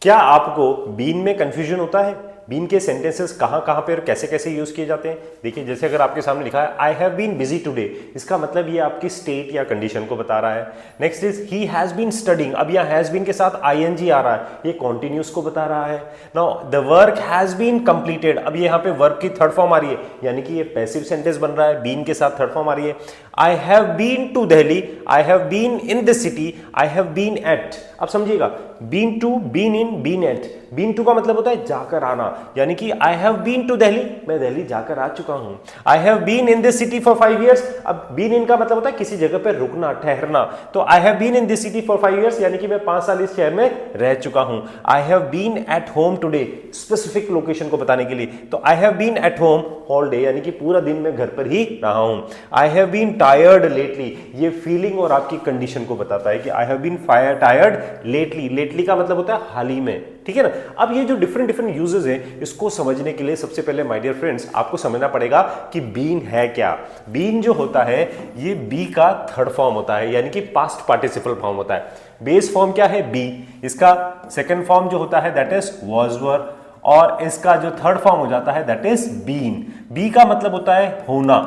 क्या आपको बीन में कंफ्यूजन होता है? बीन के सेंटेंसेस कहां कहां पे और कैसे कैसे यूज किए जाते हैं? देखिए, जैसे अगर आपके सामने लिखा है I have been busy today, इसका मतलब ये आपकी स्टेट या कंडीशन को बता रहा है। Next is he has been studying, अब यहां हैज बीन के साथ आईएनजी आ रहा है, ये कॉन्टिन्यूस को बता रहा है। Now the work has been completed, अब यहाँ पे वर्क की थर्ड फॉर्म आ रही है, यानी कि ये पैसिव सेंटेंस बन रहा है, बीन के साथ थर्ड फॉर्म आ रही है। I have been to Delhi, I have been in the city, I have been at. अब समझिएगा, been to, been in, been at. Been to का मतलब होता है जाकर आना, यानी कि I have been to Delhi, मैं दिल्ली जाकर आ चुका हूं। I have been in this city for 5 years, अब बीन इन का मतलब होता है किसी जगह पर रुकना, ठहरना। तो I have been in this city for 5 years, यानी कि मैं 5 साल इस शहर में रह चुका हूं। I have been at home today, specific location को बताने के लिए। तो I have been at home whole day, यानी कि पूरा दिन मैं घर पर ही रहा हूं। I have been tired lately, ये फीलिंग और आपकी कंडीशन को बताता है कि I have been tired lately. Lately का मतलब होता है हाल ही में, ठीक है ना। अब ये जो डिफरेंट डिफरेंट यूजेस हैं, इसको समझने के लिए सबसे पहले माय डियर फ्रेंड्स आपको समझना पड़ेगा कि बीन है क्या। बीन जो होता है ये बी का थर्ड फॉर्म होता है, यानी कि पास्ट पार्टिसिपल फॉर्म होता है। बेस फॉर्म क्या है? बी। इसका सेकंड फॉर्म जो होता है दैट इज वाज वर, और इसका जो थर्ड फॉर्म हो जाता है दैट इज बीन। बी का मतलब होता है होना।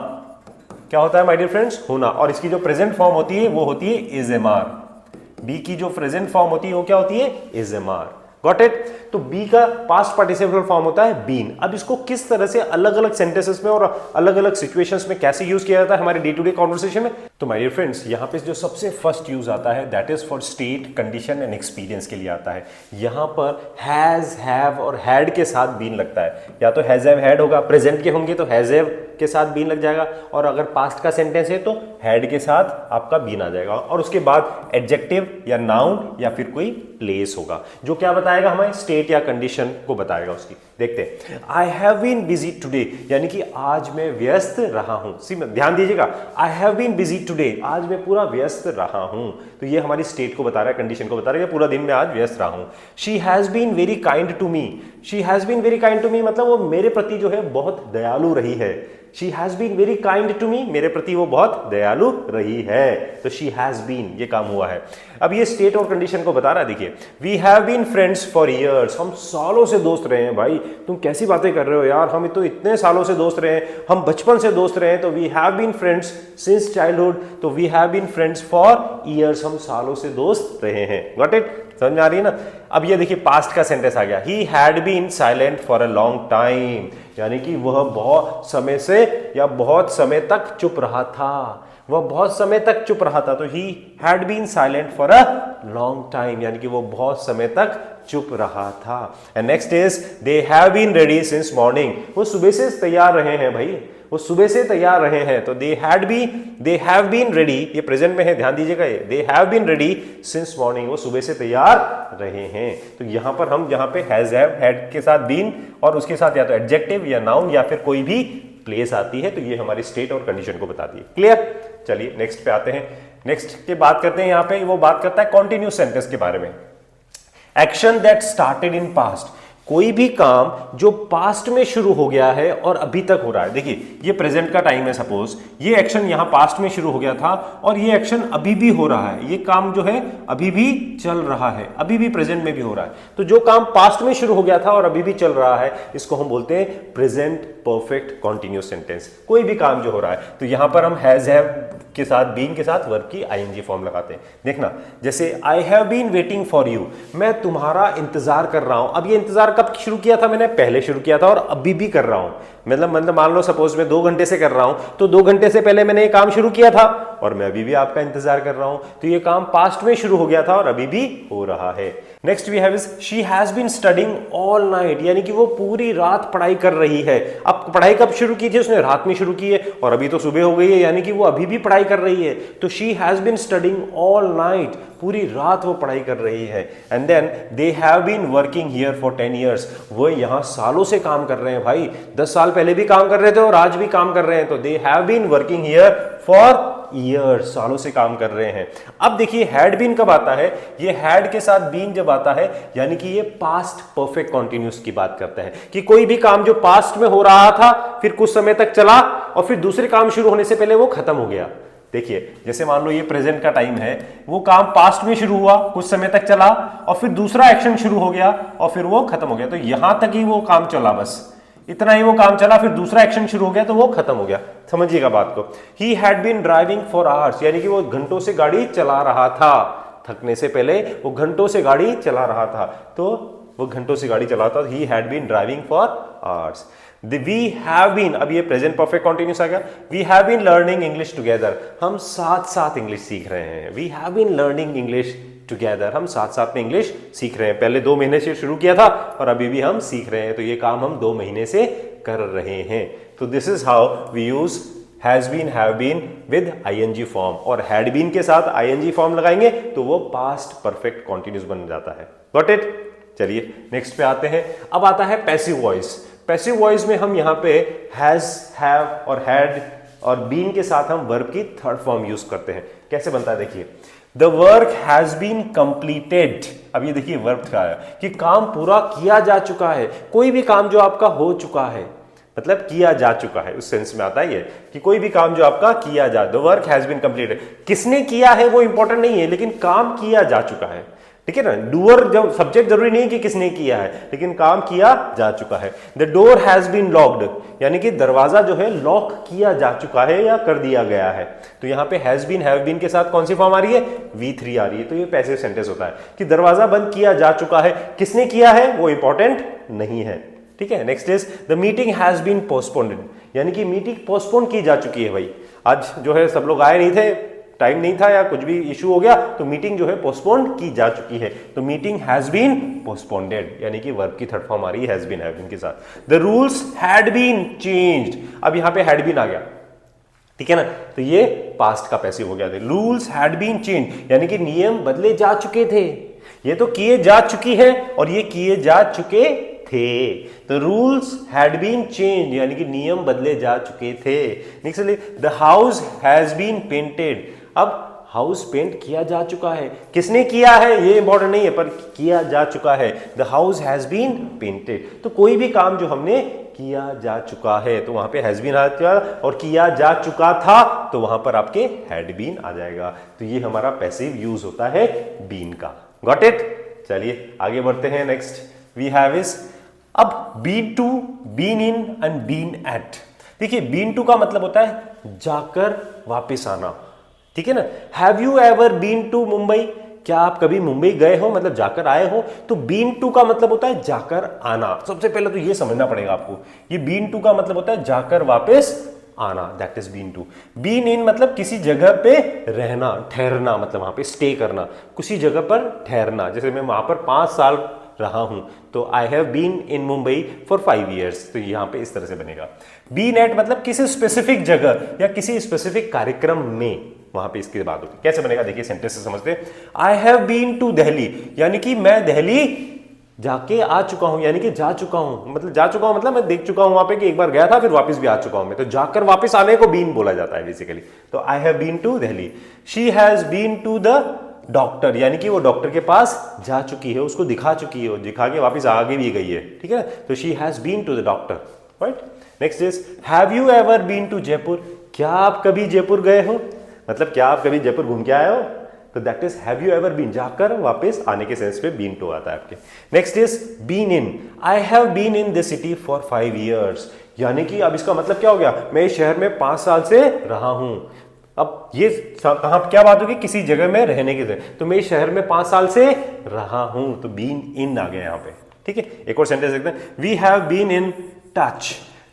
क्या होता है माय डियर फ्रेंड्स? होना। और इसकी जो प्रेजेंट फॉर्म होती है वो होती है इज एम आर। बी की जो प्रेजेंट फॉर्म होती है वो क्या होती है? Is am are. Got it? तो बी का पास्ट पार्टिसिपल फॉर्म होता है बीन। अब इसको किस तरह से अलग अलग सेंटेंसेस में और अलग अलग सिचुएशंस में कैसे यूज किया जाता है हमारे डे टू डे कॉन्वर्सेशन में? तो माय डियर फ्रेंड्स, यहां पे जो सबसे फर्स्ट यूज आता है that is for state, condition and experience के लिए आता है। यहां पर हैज, हैव और हैड के साथ बीन लगता है। या तो हैज हैव हैड होगा, प्रेजेंट के होंगे तो हैज हैव के साथ बीन लग जाएगा, और अगर पास्ट का सेंटेंस है तो हैड के साथ आपका बीन आ जाएगा, और उसके बाद एडजेक्टिव या नाउन या फिर कोई प्लेस होगा जो क्या बताएगा हमें? स्टेट या कंडीशन को बताएगा उसकी। देखते हैं, I have been busy today, यानी कि आज मैं व्यस्त रहा हूं। ध्यान दीजिएगा, I have been busy today, आज मैं पूरा व्यस्त रहा हूं। तो ये हमारी स्टेट को बता रहा है, कंडीशन को बता रहा है कि पूरा दिन मैं आज व्यस्त रहा हूं। She has been very kind to me, she has been very kind to me मतलब वो मेरे प्रति जो है बहुत दयालु रही है। She has been very kind to me, मेरे प्रति वो बहुत दयालु रही है। तो शी हैज बीन, ये काम हुआ है। अब ये स्टेट और कंडीशन को बता रहा है। देखिए, we have been friends for years, हम सालों से दोस्त रहे हैं। भाई तुम कैसी बातें कर रहे हो यार, हम तो इतने सालों से दोस्त रहे हैं, हम बचपन से दोस्त रहे हैं। तो we have been friends since childhood, तो we have been friends for years, हम सालों से दोस्त रहे हैं। Got it? समझ में आ रही है ना? अब ये देखिए, पास्ट का सेंटेंस आ गया, he had been silent for a long time, यानी कि वह बहुत समय से या बहुत समय तक चुप रहा था। वह बहुत समय तक चुप रहा था। तो he had been silent for a long time, यानी कि वो बहुत समय तक चुप रहा था। And next is they have been ready since morning, वो सुबह से तैयार रहे हैं। भाई वो सुबह से तैयार रहे हैं। तो दे हैव बीन रेडी, ये प्रेजेंट में है, ध्यान दीजिएगा। ये they have been ready since morning, वो सुबह से तैयार रहे हैं। तो यहां पर हम यहाँ पे हैज हैव हैड के साथ बीन और उसके साथ या तो एडजेक्टिव या नाउन या फिर कोई भी प्लेस आती है, तो ये हमारी स्टेट और कंडीशन को बताती है। क्लियर? चलिए नेक्स्ट पे आते हैं। नेक्स्ट की बात करते हैं, यहाँ पे वो बात करता है कॉन्टिन्यूस सेंटेंस के बारे में। Action that started in past, कोई भी काम जो पास्ट में शुरू हो गया है और अभी तक हो रहा है। देखिए, ये प्रेजेंट का टाइम है, सपोज ये एक्शन यहां पास्ट में शुरू हो गया था और ये एक्शन अभी भी हो रहा है। ये काम जो है अभी भी चल रहा है, अभी भी प्रेजेंट में भी हो रहा है। तो जो काम पास्ट में शुरू हो गया था और अभी भी चल रहा है, इसको हम बोलते हैं प्रेजेंट परफेक्ट कॉन्टिन्यूस सेंटेंस। कोई भी काम जो हो रहा है, तो यहां पर हम हैज हैव के साथ, बीन के साथ वर्ब की आईएनजी फॉर्म लगाते हैं। देखना, जैसे I have been waiting for you, मैं तुम्हारा इंतजार कर रहा हूं। अब ये इंतजार कब शुरू किया था? मैंने पहले शुरू किया था और अभी भी कर रहा हूं। मतलब मान लो सपोज मैं 2 घंटे से कर रहा हूं, तो 2 घंटे से पहले मैंने ये काम शुरू किया था और मैं अभी भी आपका इंतजार कर रहा हूं। तो ये काम पास्ट में शुरू हो गया था और अभी भी हो रहा है। Next we have is she has been studying all night, यानी कि वो पूरी रात पढ़ाई कर रही है। अब पढ़ाई कब शुरू की थी? उसने रात में शुरू की है और अभी तो सुबह हो गई है, यानी कि वो अभी भी पढ़ाई कर रही है। तो she has been studying all night, पूरी रात वो पढ़ाई कर रही है। And then they have been working here for 10 years, वो यहाँ सालों से काम कर रहे हैं। भाई 10 साल पहले भी काम कर रहे थे और आज भी काम कर रहे हैं। तो they have been working here for years, सालों से काम कर रहे हैं। अब देखिए, हैड बीन कब आता है? ये हैड के साथ बीन जब आता है, यानी कि ये पास्ट परफेक्ट कॉन्टिन्यूस की बात करता है कि कोई भी काम जो पास्ट में हो रहा था, फिर कुछ समय तक चला और फिर दूसरे काम शुरू होने से पहले वो खत्म हो गया। देखिए जैसे मान लो ये प्रेजेंट का टाइम है, वो काम पास्ट में शुरू हुआ, कुछ समय तक चला और फिर दूसरा एक्शन शुरू हो गया और फिर वो खत्म हो गया, तो यहां तक ही वो काम चला, बस इतना ही वो काम चला, फिर दूसरा एक्शन शुरू हो गया तो वो खत्म हो गया। समझिएगा बात को। He had been driving for hours, यानी कि वो घंटों से गाड़ी चला रहा था, थकने से पहले वो घंटों से गाड़ी चला रहा था, तो वो घंटों से गाड़ी चलाता, he had been driving for hours. We have been, अब ये प्रेजेंट परफेक्ट कॉन्टिन्यूस आ गया, we have been learning English together, हम साथ साथ इंग्लिश सीख रहे हैं। We have been learning English together, हम साथ साथ में इंग्लिश सीख रहे हैं। पहले 2 महीने से शुरू किया था और अभी भी हम सीख रहे हैं, तो ये काम हम 2 महीने से कर रहे हैं। तो this is how we use has been, have been with ING form, और हैड बीन के साथ आईएनजी फॉर्म लगाएंगे तो वो पास्ट परफेक्ट कॉन्टिन्यूस बन जाता है। Got it? चलिए नेक्स्ट पे आते हैं। अब आता है पैसिव वॉइस। पैसिव वॉइस में हम यहाँ पे हैज, हैव और हैड और बीन के साथ हम वर्ब की थर्ड फॉर्म यूज करते हैं। कैसे बनता है देखिए, the work has been completed. अब ये देखिए वर्ब का है कि काम पूरा किया जा चुका है। कोई भी काम जो आपका हो चुका है, मतलब किया जा चुका है, उस सेंस में आता है ये कि कोई भी काम जो आपका किया जा, the work has been completed. किसने किया है वो इंपॉर्टेंट नहीं है, लेकिन काम किया जा चुका है, ठीक है ना। डूअर जब सब्जेक्ट जरूरी नहीं कि किसने किया है, लेकिन काम किया जा चुका है। The door has been locked, यानी कि दरवाजा जो है लॉक किया जा चुका है या कर दिया गया है। तो यहाँ पे हैज बीन, हैव बीन के साथ कौन सी फॉर्म आ रही है? V3 आ रही है। तो ये पैसिव सेंटेंस होता है कि दरवाजा बंद किया जा चुका है, किसने किया है वो इंपॉर्टेंट नहीं है, ठीक है। Next is the meeting has been postponed, यानी कि मीटिंग पोस्टपोन की जा चुकी है। भाई आज जो है सब लोग आए नहीं थे, टाइम नहीं था या कुछ भी इशू हो गया, तो मीटिंग जो है पोस्टपोन की जा चुकी है। तो मीटिंग हैज बीन पोस्टपोन्डेड, यानी कि वर्ब की थर्ड फॉर्म आ रही है हैज बीन, हैव बीन के साथ। The rules had been changed, अब यहाँ पे हैड बीन आ गया, ठीक है ना, तो ये पास्ट का पैसिव हो गया। रूल्स हैड बीन चेंज, यानी कि नियम बदले जा चुके थे। ये तो किए जा चुकी है और ये किए जा चुके थे। तो रूल्स हैड बीन चेंज, यानी कि नियम बदले जा चुके थे। Next, the house has been painted, अब हाउस पेंट किया जा चुका है। किसने किया है ये इंपॉर्टेंट नहीं है, पर किया जा चुका है। The house has been painted, तो कोई भी काम जो हमने किया जा चुका है तो वहां पे हैज बीन आ जाएगा, और किया जा चुका था तो वहां पर आपके हैड बीन आ जाएगा। तो ये हमारा पैसिव यूज होता है बीन का। Got it? चलिए आगे बढ़ते हैं। नेक्स्ट वी हैव इज, अब been to, been in and been at. देखिए बीन टू का मतलब होता है जाकर वापस आना, ठीक है ना। Have you ever been to Mumbai, क्या आप कभी मुंबई गए हो, मतलब जाकर आए हो। तो बीन टू का मतलब होता है जाकर आना। सबसे पहले तो ये समझना पड़ेगा आपको, ये बीन टू का मतलब होता है जाकर वापस आना, that is been to. Been in मतलब किसी जगह पे रहना, ठहरना, मतलब वहां पे स्टे करना, किसी जगह पर ठहरना। जैसे मैं वहां पर 5 साल रहा हूं, तो I have been in Mumbai for 5 years, तो यहां पे इस तरह से बनेगा। बीन एट मतलब किसी स्पेसिफिक जगह या किसी स्पेसिफिक कार्यक्रम में, वहां पे इसकी बात होती है। कैसे बनेगा देखिए, सेंटेंस से समझते हैं। I have been to Delhi, यानी कि मैं दिल्ली जाके आ चुका हूं, यानी कि जा चुका हूं, मतलब जा चुका हूं मतलब मैं देख चुका हूं वहां पे कि एक बार गया था फिर वापस भी आ चुका हूं मैं, तो जाकर वापस आने को बीन बोला जाता है बेसिकली। तो I have been to Delhi. She has been to the doctor, यानी कि वो डॉक्टर के पास जा चुकी है, उसको दिखा चुकी है, दिखा के वापस आगे भी गई है, ठीक है। तो she has been to the doctor, right. Next is have you ever been to Jaipur, क्या आप कभी जयपुर गए हो, मतलब क्या आप कभी जयपुर घूम के आए हो, तो that is have you ever been, जाकर वापस आने के सेंस पे बीन टू आता है आपके। Next is been in, I have been in this city for 5 years, यानी कि अब इसका मतलब क्या हो गया, मैं इस शहर में 5 साल से रहा हूं। अब ये कहां क्या बात होगी, किसी जगह में रहने की, तो मैं इस शहर में 5 साल से रहा हूं, तो बीन इन आ गया यहां पे, ठीक है। एक और सेंटेंस देखते हैं। We have been in touch,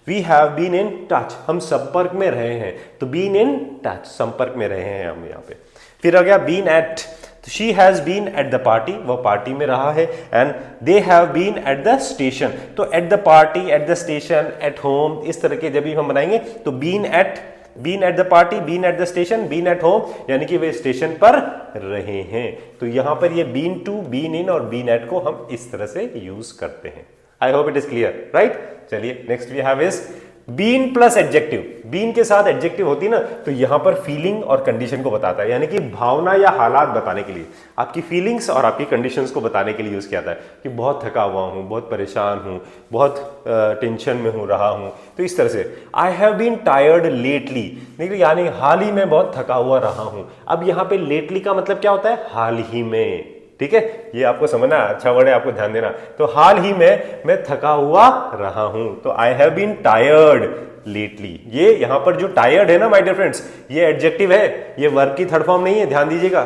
we have been in touch, हम संपर्क में रहे हैं, तो बीन इन टच, संपर्क में रहे हैं हम यहाँ पे। फिर आ गया बीन एट, तो she has been at the party, वह पार्टी में रहा है। And they have been at the station, तो at the party, at the station, at home, इस तरह के जब भी हम बनाएंगे तो been at the party, been at the station, been at home, यानी कि वे स्टेशन पर रहे हैं। तो यहां पर ये बीन टू, बीन इन और बीन एट को हम इस तरह से यूज करते हैं। I hope it is clear, right. चलिए next we have is been plus adjective, been के साथ एडजेक्टिव होती ना तो यहां पर फीलिंग और कंडीशन को बताता है, यानी कि भावना या हालात बताने के लिए, आपकी फीलिंग्स और आपकी कंडीशंस को बताने के लिए यूज किया जाता है कि बहुत थका हुआ हूं, बहुत परेशान हूं, बहुत टेंशन में हूं रहा हूं। तो इस तरह से I have been tired lately, देखिए यानी हाल ही में बहुत थका हुआ रहा हूं। अब यहां पे लेटली का मतलब क्या होता है, हाल ही में, ठीक है, ये आपको समझना, अच्छा वर्ड है, आपको ध्यान देना। तो हाल ही में मैं थका हुआ रहा हूं, तो I have been tired lately. ये यहां पर जो टायर्ड है ना माय डियर फ्रेंड्स, ये एडजेक्टिव है, ये वर्ब की थर्ड फॉर्म नहीं है, ध्यान दीजिएगा।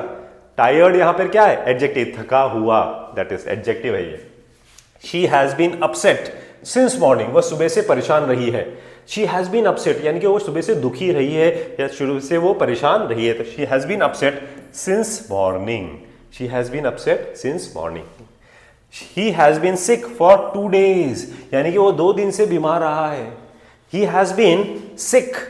टायर्ड यहां पर क्या है, एडजेक्टिव, थका हुआ, दैट इज एडजेक्टिव है ये। She has been upset since morning, वह सुबह से परेशान रही है। शी हैज बीन अपसेट यानी कि वो सुबह से दुखी रही है या शुरू से वो परेशान रही है, तो she has been upset since morning. She has been upset since morning. He has been sick for 2 days, यानी कि वो 2 दिन से बीमार रहा है। He has been sick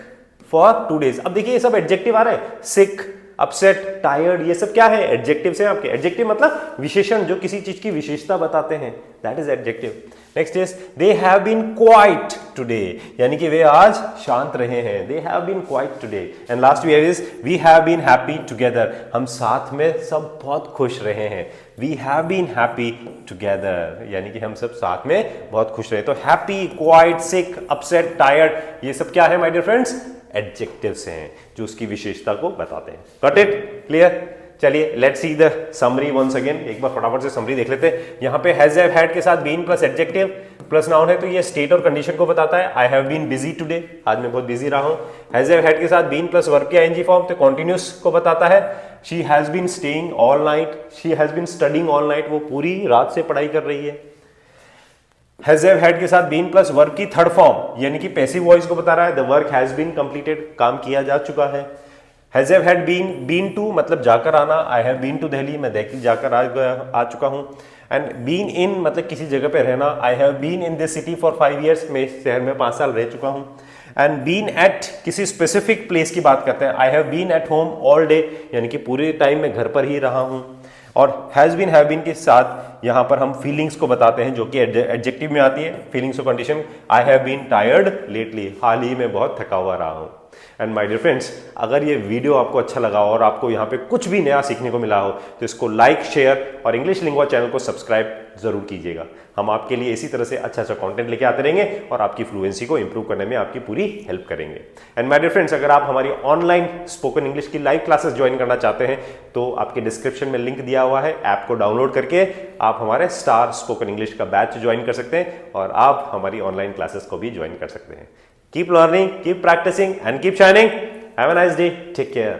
for 2 days. अब देखिए ये सब एडजेक्टिव आ रहा है, sick, upset, tired, ये सब क्या है, एडजेक्टिव से आपके। एडजेक्टिव मतलब विशेषण, जो किसी चीज की विशेषता बताते हैं, that is adjective. Next is they have been quiet today, यानी कि वे आज शांत रहे हैं, they have been quiet today. And last we have is we have been happy together, हम साथ में सब बहुत खुश रहे हैं। We have been happy together, यानी कि हम सब साथ में बहुत खुश रहे। तो हैप्पी, क्वाइट, सिक, अपसेट, टायर्ड, ये सब क्या है माय डियर फ्रेंड्स, एडजेक्टिव्स हैं जो उसकी विशेषता को बताते हैं। Got it, clear? चलिए let's see the summary once again, एक बार फटाफट से समरी देख लेते हैं। यहाँ पे हैज हैव हैड के साथ been plus adjective plus noun है, तो ये स्टेट और कंडीशन को बताता है। I have been busy today, आज मैं बहुत बिजी रहा हूँ। हैज हैव हैड के साथ बीन प्लस वर्ब की आईएनजी फॉर्म, तो कॉन्टिन्यूस को बताता है। She has been staying all night, she has been studying all night, वो पूरी रात से पढ़ाई कर रही है। हैज हैव हैड के साथ बीन प्लस वर्ब की थर्ड फॉर्म, यानी कि पैसिव वॉइस को बता रहा है, the work has been completed, काम किया जा चुका है। Has have had been to मतलब जाकर आना, I have been to Delhi, मैं दिल्ली जाकर आ चुका हूँ। एंड बीन इन मतलब किसी जगह पे रहना, I have been in this city for 5 years, मैं इस शहर में 5 साल रह चुका हूँ। एंड बीन एट किसी स्पेसिफिक प्लेस की बात करते हैं, I have been at home all day, यानी कि पूरे टाइम में घर पर ही रहा हूँ। और हैज बीन हैव बीन के साथ यहाँ पर हम फीलिंग्स को बताते हैं जो कि एडजेक्टिव में आती है, feelings of condition. I have been tired lately, हाल ही में बहुत थका हुआ रहा हूँ। एंड माय डियर फ्रेंड्स, अगर ये वीडियो आपको अच्छा लगा और आपको यहाँ पे कुछ भी नया सीखने को मिला हो तो इसको लाइक, शेयर और इंग्लिश लिंगुआ चैनल को सब्सक्राइब जरूर कीजिएगा। हम आपके लिए इसी तरह से अच्छा अच्छा कंटेंट लेके आते रहेंगे और आपकी फ्लुएंसी को इंप्रूव करने में आपकी पूरी हेल्प करेंगे। एंड माय डियर फ्रेंड्स, अगर आप हमारी ऑनलाइन स्पोकन इंग्लिश की लाइव क्लासेस ज्वाइन करना चाहते हैं तो आपके डिस्क्रिप्शन में लिंक दिया हुआ है, ऐप को डाउनलोड करके आप हमारे स्टार स्पोकन इंग्लिश का बैच ज्वाइन कर सकते हैं और आप हमारी ऑनलाइन क्लासेस को भी ज्वाइन कर सकते हैं। Keep learning, keep practicing, and keep shining. Have a nice day. Take care.